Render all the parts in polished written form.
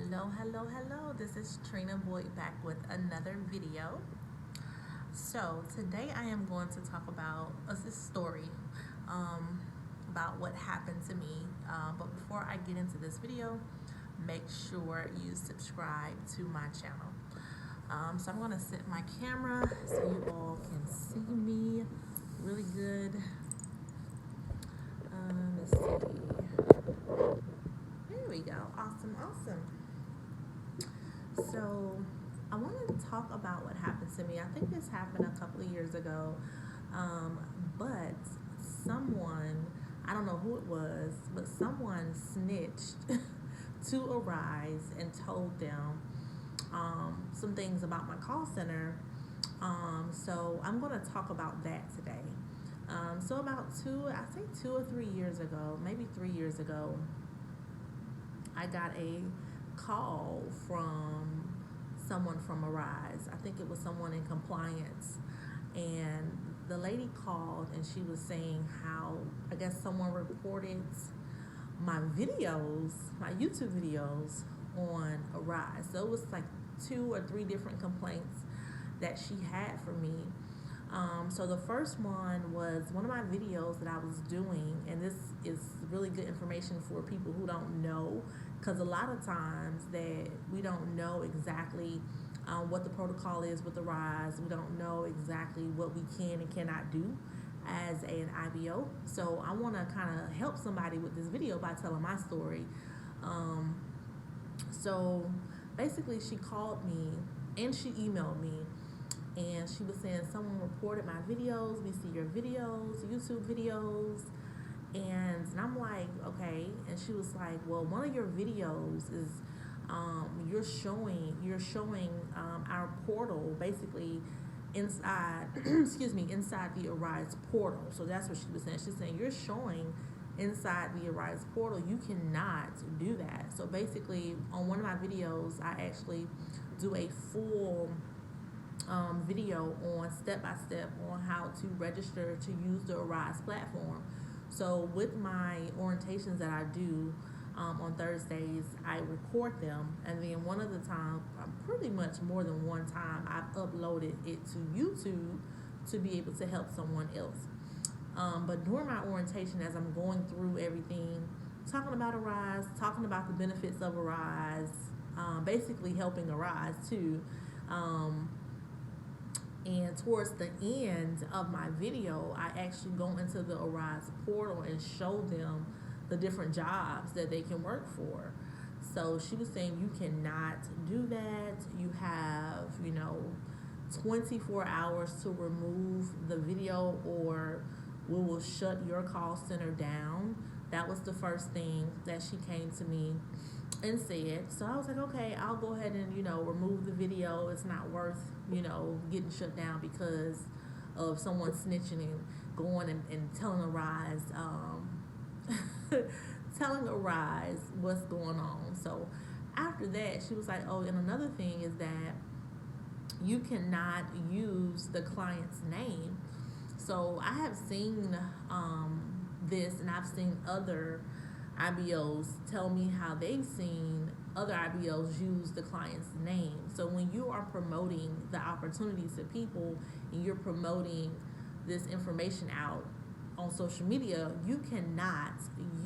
Hello. This is Trina Boyd back with another video. So today I am going to talk about this story um, about what happened to me. But before I get into this video, make sure you subscribe to my channel. So I'm going to set my camera so you all can see me really good. Let's see. There we go. Awesome. So I wanted to talk about what happened to me. I think this happened a couple of years ago, but someone, I don't know who it was, but someone snitched to Arise and told them some things about my call center. So I'm going to talk about that today. So about 2 or 3 years ago, maybe 3 years ago, I got a call from someone from Arise. I think it was someone in compliance. And the lady called and she was saying how, I guess someone reported my videos, my YouTube videos on Arise. So it was like 2 or 3 different complaints that she had for me. So the first one was one of my videos that I was doing, and this is really good information for people who don't know, because a lot of times that we don't know exactly what the protocol is with the Rise. We don't know exactly what we can and cannot do as an IBO. So I want to kind of help somebody with this video by telling my story. So basically she called me and she emailed me, and she was saying someone reported my videos. We see your videos, YouTube videos. And I'm like, okay. And she was like, well, one of your videos is you're showing our portal basically inside inside the Arise portal. So that's what she was saying. She's saying you're showing inside the Arise portal. You cannot do that. So basically on one of my videos I actually do a full video on step-by-step on how to register to use the Arise platform. So with my orientations that I do on Thursdays, I record them, and then one of the time, pretty much more than one time, I've uploaded it to YouTube to be able to help someone else. But during my orientation, as I'm going through everything, talking about Arise, talking about the benefits of Arise, basically helping Arise too, and towards the end of my video, I actually go into the Arise portal and show them the different jobs that they can work for. So she was saying you cannot do that. You have, 24 hours to remove the video, or we will shut your call center down. That was the first thing that she came to me and said. So I was like, okay, I'll go ahead and remove the video. It's not worth getting shut down because of someone snitching and going and telling Arise telling Arise what's going on. So after that, she was like, oh, and another thing is that you cannot use the client's name. So I have seen this, and I've seen other IBOs tell me how they've seen other IBOs use the client's name. So when you are promoting the opportunities to people and you're promoting this information out on social media, you cannot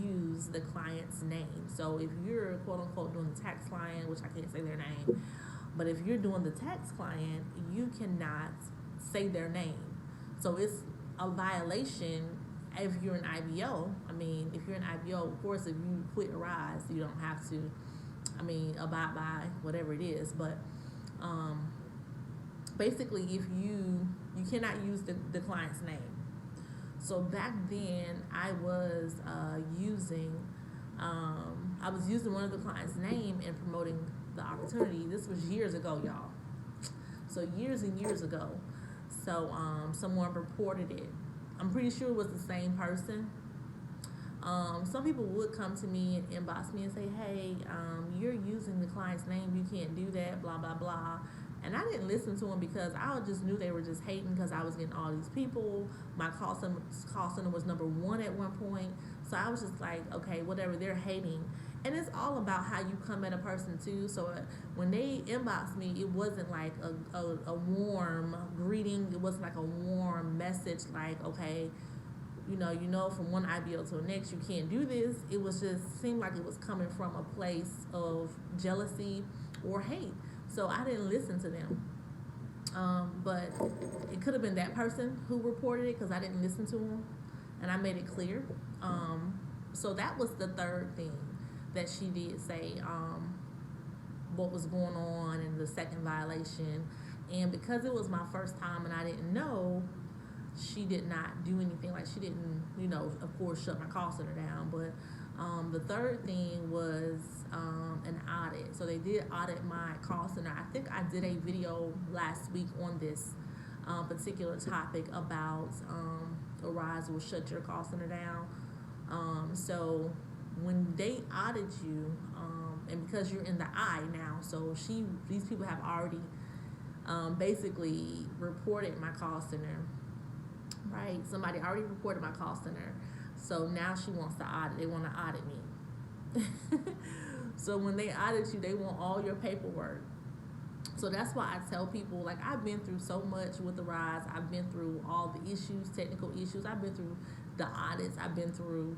use the client's name. So if you're quote unquote doing the tax client, which I can't say their name, but if you're doing the tax client, you cannot say their name. So it's a violation if you're an IBO. I mean, if you're an IBO, of course, if you quit Arise, you don't have to, abide by whatever it is. But basically, if you cannot use the client's name. So back then, I was using one of the client's name and promoting the opportunity. This was years ago, y'all. So years and years ago. So someone reported it. I'm pretty sure it was the same person. Some people would come to me and inbox me and say, hey, you're using the client's name. You can't do that, blah, blah, blah. And I didn't listen to them because I just knew they were just hating because I was getting all these people. My call center was #1 at one point. So I was just like, okay, whatever, they're hating. And it's all about how you come at a person too. So when they inboxed me, it wasn't like a warm greeting. It wasn't like a warm message like, okay, from one IBO to the next, you can't do this. It was just seemed like it was coming from a place of jealousy or hate. So I didn't listen to them. But it could have been that person who reported it because I didn't listen to them, and I made it clear. So that was the third thing that she did say, what was going on, and the second violation. And because it was my first time and I didn't know, she did not do anything. Like, she didn't, of course, shut my call center down. But the third thing was an audit. So they did audit my call center. I think I did a video last week on this particular topic about Arise will shut your call center down. So when they audit you, and because you're in the eye now, so these people have already basically reported my call center, right? Somebody already reported my call center. So now she wants to audit. They want to audit me. So when they audit you, they want all your paperwork. So that's why I tell people, like, I've been through so much with the Rise. I've been through all the issues, technical issues. I've been through the audits. I've been through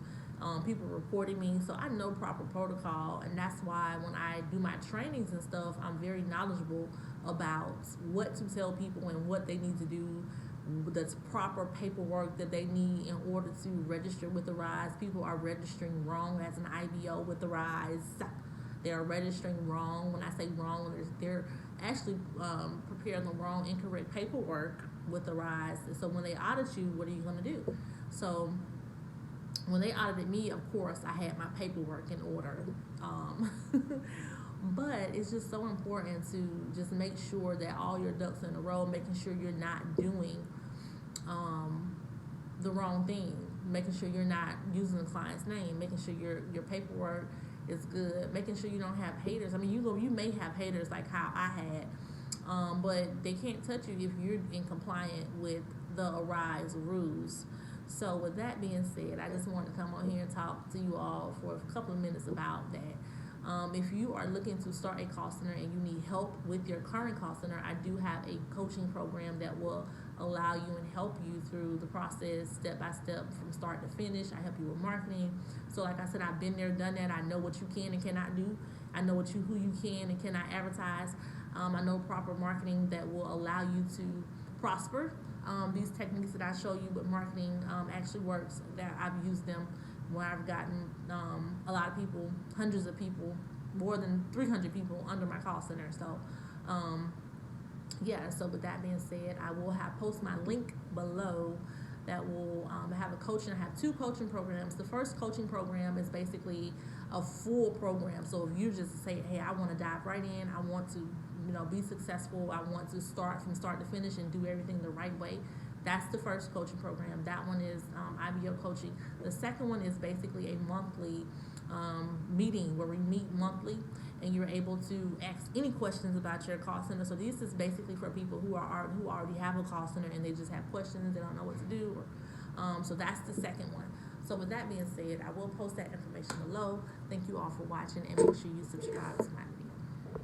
people reporting me. So I know proper protocol. And that's why when I do my trainings and stuff, I'm very knowledgeable about what to tell people and what they need to do. That's proper paperwork that they need in order to register with the Rise. People are registering wrong as an IBO with the Rise. They are registering wrong. When I say wrong, they're actually preparing the wrong, incorrect paperwork with the Rise. So when they audit you, what are you going to do? So when they audited me, of course, I had my paperwork in order. But it's just so important to just make sure that all your ducks in a row, making sure you're not doing the wrong thing, making sure you're not using the client's name, making sure your paperwork is good, making sure you don't have haters. I mean, you may have haters like how I had, but they can't touch you if you're in compliant with the Arise rules. So with that being said, I just wanted to come on here and talk to you all for a couple of minutes about that. If you are looking to start a call center and you need help with your current call center, I do have a coaching program that will allow you and help you through the process step by step from start to finish. I help you with marketing. So like I said, I've been there, done that. I know what you can and cannot do. I know who you can and cannot advertise. I know proper marketing that will allow you to prosper. These techniques that I show you with marketing actually works. That I've used them where I've gotten a lot of people, hundreds of people, more than 300 people under my call center. So so with that being said, I will post my link below that will have a coaching. I have 2 coaching programs. The first coaching program is basically a full program. So if you just say, hey, I want to dive right in, I want to be successful, I want to start from start to finish and do everything the right way, that's the first coaching program. That one is IBO coaching. The second one is basically a monthly meeting where we meet monthly and you're able to ask any questions about your call center. So this is basically for people who already have a call center and they just have questions, they don't know what to do. So that's the second one. So with that being said, I will post that information below. Thank you all for watching, and make sure you subscribe to my video.